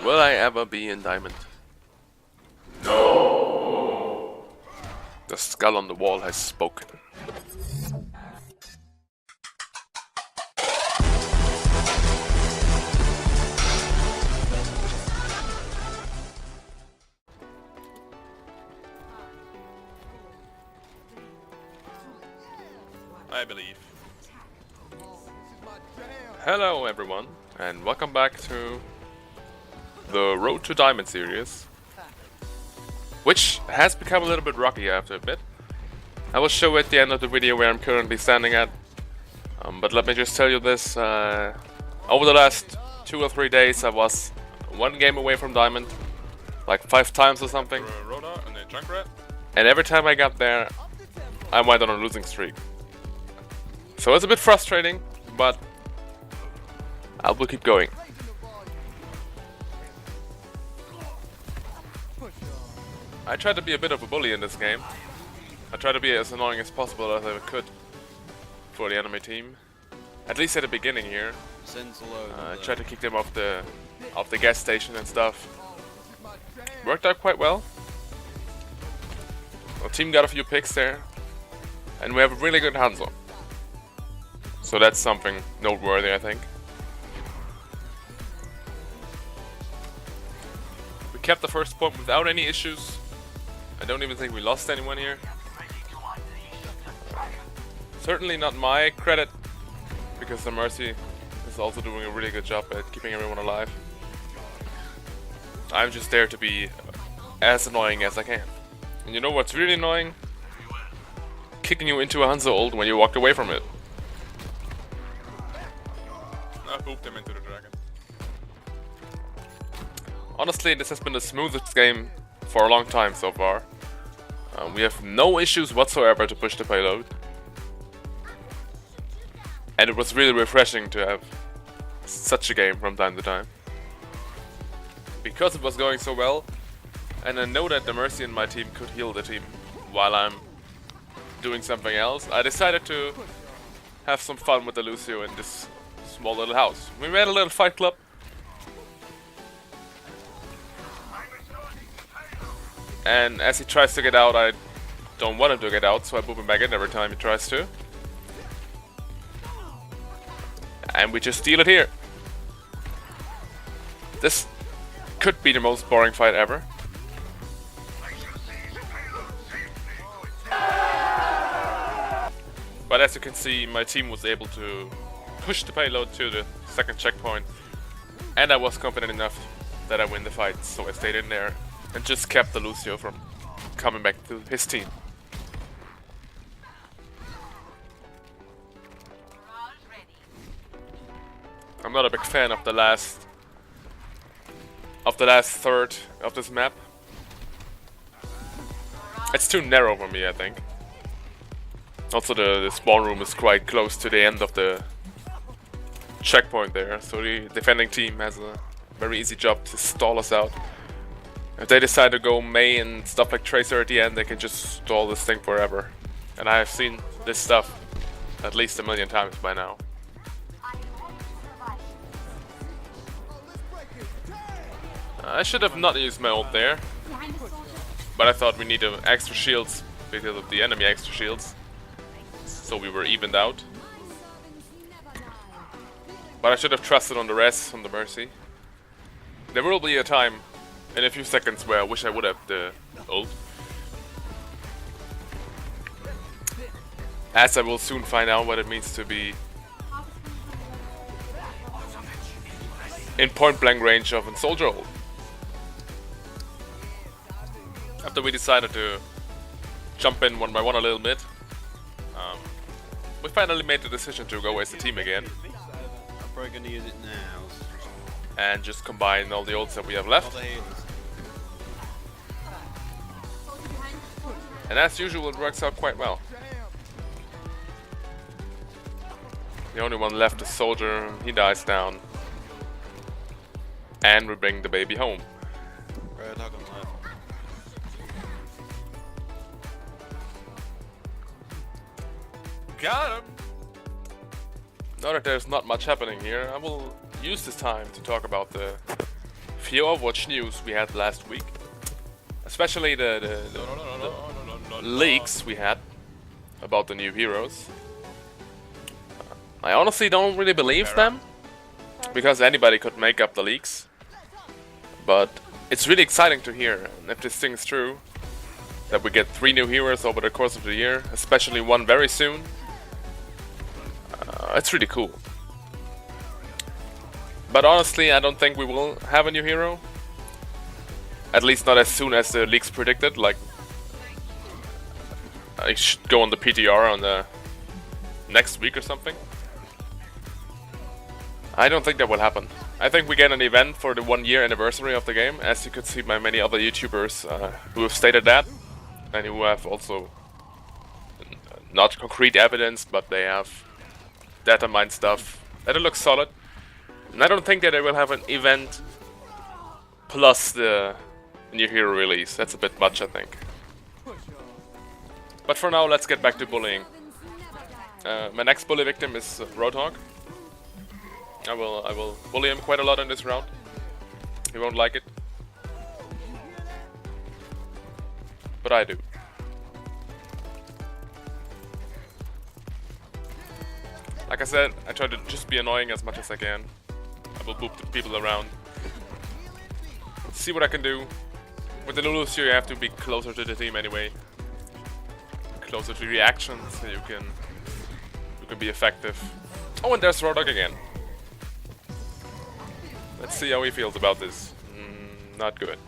Will I ever be in Diamond? No. The skull on the wall has spoken. I believe. Hello everyone, and welcome back to the Road to Diamond series, which has become a little bit rocky, I have to admit. I will show at the end of the video where I'm currently standing at, but let me just tell you this, over the last 2 or 3 days I was 1 game away from Diamond, like 5 times or something, Rhoda and then Junkrat. and every time I got there I went on a losing streak. So it's a bit frustrating, but I will keep going. I tried to be a bit of a bully in this game. I tried to be as annoying as possible as I could for the enemy team. At least at the beginning here. I tried to kick them off the gas station and stuff. Worked out quite well. Our team got a few picks there. And we have a really good Hanzo. So that's something noteworthy, I think. We kept the first point without any issues. I don't even think we lost anyone here. Certainly not my credit, because the Mercy is also doing a really good job at keeping everyone alive. I'm just there to be as annoying as I can. And you know what's really annoying? Kicking you into a Hanzo ult when you walked away from it. I booped him into the dragon. Honestly, this has been the smoothest game for a long time so far. We have no issues whatsoever to push the payload. And it was really refreshing to have such a game from time to time. Because it was going so well, and I know that the Mercy in my team could heal the team while I'm doing something else, I decided to have some fun with the Lucio in this small little house. We made a little fight club. And as he tries to get out, I don't want him to get out, so I boop him back in every time he tries to. And we just steal it here. This could be the most boring fight ever. But as you can see, my team was able to push the payload to the second checkpoint. And I was confident enough that I win the fight, so I stayed in there and just kept the Lucio from coming back to his team. I'm not a big fan of the last third of this map. It's too narrow for me, I think. Also, the spawn room is quite close to the end of the checkpoint there, so the defending team has a very easy job to stall us out. If they decide to go Mei and stuff like Tracer at the end, they can just stall this thing forever. And I have seen this stuff at least a million times by now. I should have not used my ult there, but I thought we needed extra shields because of the enemy extra shields, so we were evened out. But I should have trusted on the rest, on the Mercy. There will be a time in a few seconds where I wish I would have the ult, as I will soon find out what it means to be in point blank range of a soldier ult. After we decided to jump in one by one a little bit, we finally made the decision to go as a team again. I'm probably going to use it now. And just combine all the ults that we have left. And as usual, it works out quite well. The only one left is Soldier, he dies down. And we bring the baby home. Right, talk on left. Got him! Now that there's not much happening here, I will use this time to talk about the few Overwatch news we had last week. Especially the leaks we had about the new heroes. I honestly don't really believe them, because anybody could make up the leaks. But it's really exciting to hear, if this thing's true, that we get 3 new heroes over the course of the year, especially one very soon. It's really cool. But honestly, I don't think we will have a new hero. At least not as soon as the leaks predicted. Like, I should go on the PTR on the next week or something. I don't think that will happen. I think we get an event for the 1-year anniversary of the game, as you could see by many other YouTubers who have stated that, and who have also not concrete evidence, but they have data mined stuff that it looks solid. And I don't think that they will have an event plus the new hero release. That's a bit much, I think. But for now, let's get back to bullying. My next bully victim is Roadhog. I will bully him quite a lot in this round. He won't like it, but I do. Like I said, I try to just be annoying as much as I can. I will boop the people around. See what I can do. With the Lucio, you have to be closer to the team anyway. Closer to the actions, so you can be effective. Oh, and there's Roadhog again. Let's see how he feels about this. Not good.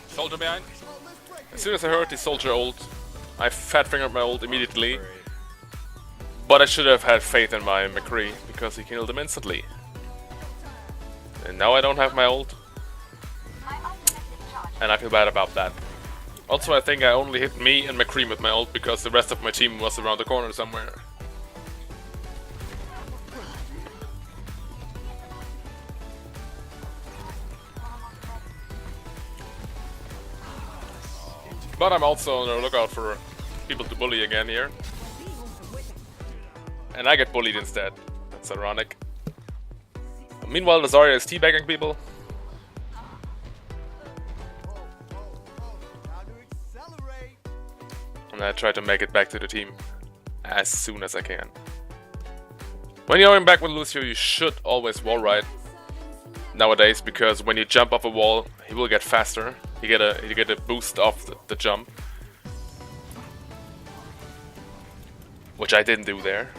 Soldier behind. As soon as I heard the soldier ult, I fat fingered my ult immediately. But I should have had faith in my McCree, because he killed him instantly. And now I don't have my ult. And I feel bad about that. Also, I think I only hit me and McCree with my ult because the rest of my team was around the corner somewhere. But I'm also on the lookout for people to bully again here. And I get bullied instead. That's ironic. Meanwhile, the Zarya is teabagging people. And I try to make it back to the team as soon as I can. When you're going back with Lucio, you should always wall ride nowadays, because when you jump off a wall, he will get faster. You get a boost off the jump, which I didn't do there.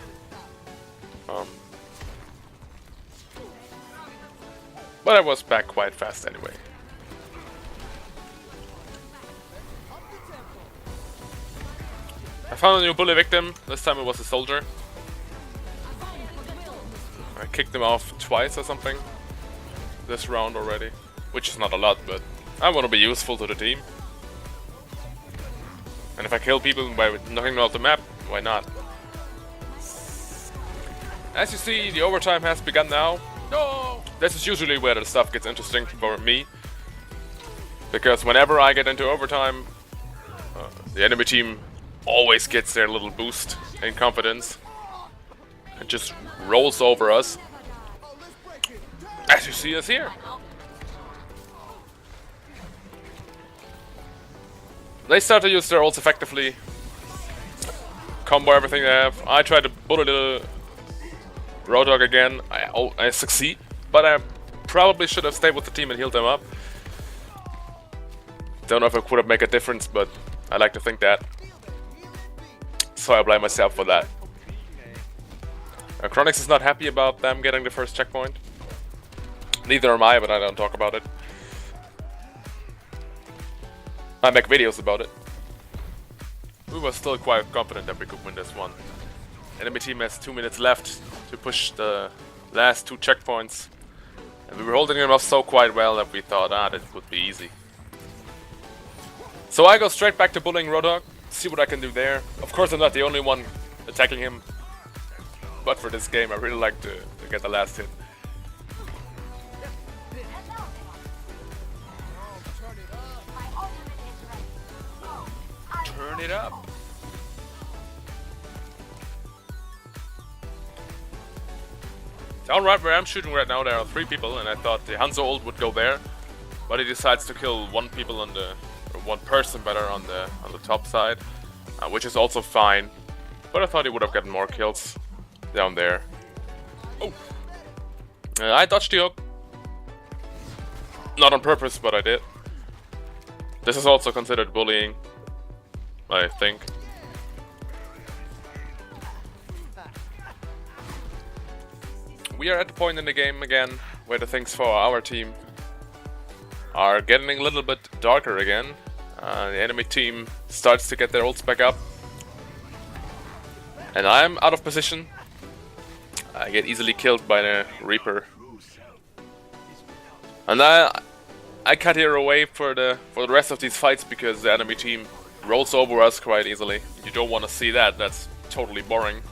But I was back quite fast anyway. I found a new bully victim. This time it was a soldier. I kicked him off twice or something this round already, which is not a lot, but I want to be useful to the team. And if I kill people by knocking them off the map, why not? As you see, the overtime has begun now. No! This is usually where the stuff gets interesting for me, because whenever I get into overtime, the enemy team always gets their little boost in confidence and just rolls over us, as you see us here. They start to use their ults effectively, combo everything they have. I try to bully the Roadhog again. I succeed, but I probably should have stayed with the team and healed them up. Don't know if it would have made a difference, but I like to think that. So I blame myself for that. Chronix is not happy about them getting the first checkpoint. Neither am I, but I don't talk about it. I make videos about it. We were still quite confident that we could win this one. Enemy team has 2 minutes left to push the last 2 checkpoints. And we were holding them off so quite well that we thought, this would be easy. So I go straight back to bullying Roadhog, see what I can do there. Of course I'm not the only one attacking him, but for this game I really like to get the last hit. Turn it up. Down right where I'm shooting right now, there are 3 people, and I thought the Hanzo ult would go there, but he decides to kill 1 people on the, or 1 person better on the top side, which is also fine. But I thought he would have gotten more kills down there. Oh, I dodged the hook, not on purpose, but I did. This is also considered bullying, I think. We are at the point in the game again where the things for our team are getting a little bit darker again. The enemy team starts to get their ults back up. And I'm out of position. I get easily killed by the Reaper. And I cut here away for the rest of these fights because the enemy team rolls over us quite easily. You don't want to see that, that's totally boring.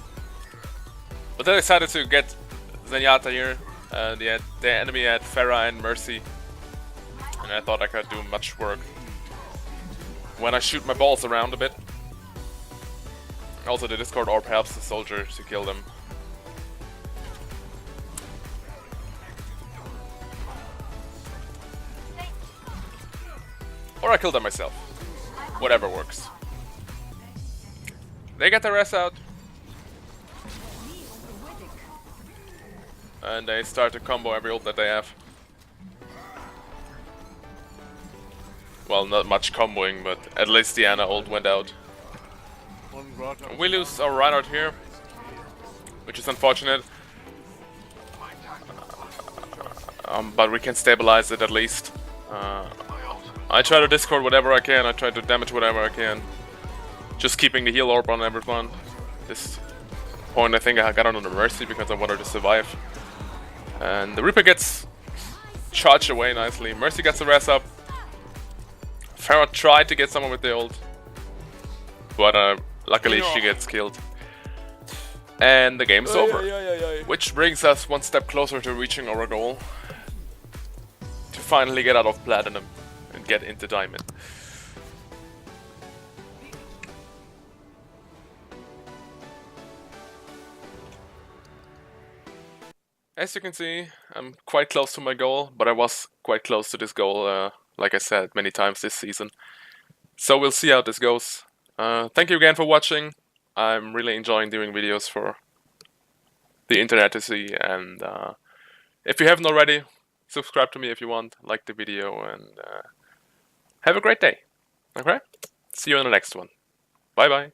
But then I decided to get Zenyatta here. The enemy had Pharah and Mercy, and I thought I could do much work when I shoot my balls around a bit. Also the Discord orb helps the soldier to kill them. Or I kill them myself. Whatever works. They get their ass out. And they start to combo every ult that they have. Well, not much comboing, but at least the Ana ult went out. We lose our Reinhardt here, which is unfortunate. But we can stabilize it at least. I try to discord whatever I can, I try to damage whatever I can. Just keeping the heal orb on everyone. This point I think I got on the Mercy because I wanted to survive. And the Reaper gets charged away nicely. Mercy gets the res up. Pharah tried to get someone with the ult, but luckily she gets killed. And the game's over. Which brings us 1 step closer to reaching our goal. To finally get out of Platinum and get into Diamond. As you can see, I'm quite close to my goal, but I was quite close to this goal, like I said many times this season. So we'll see how this goes. Thank you again for watching. I'm really enjoying doing videos for the internet to see, and if you haven't already, subscribe to me if you want, like the video, and have a great day. Okay? See you in the next one. Bye bye.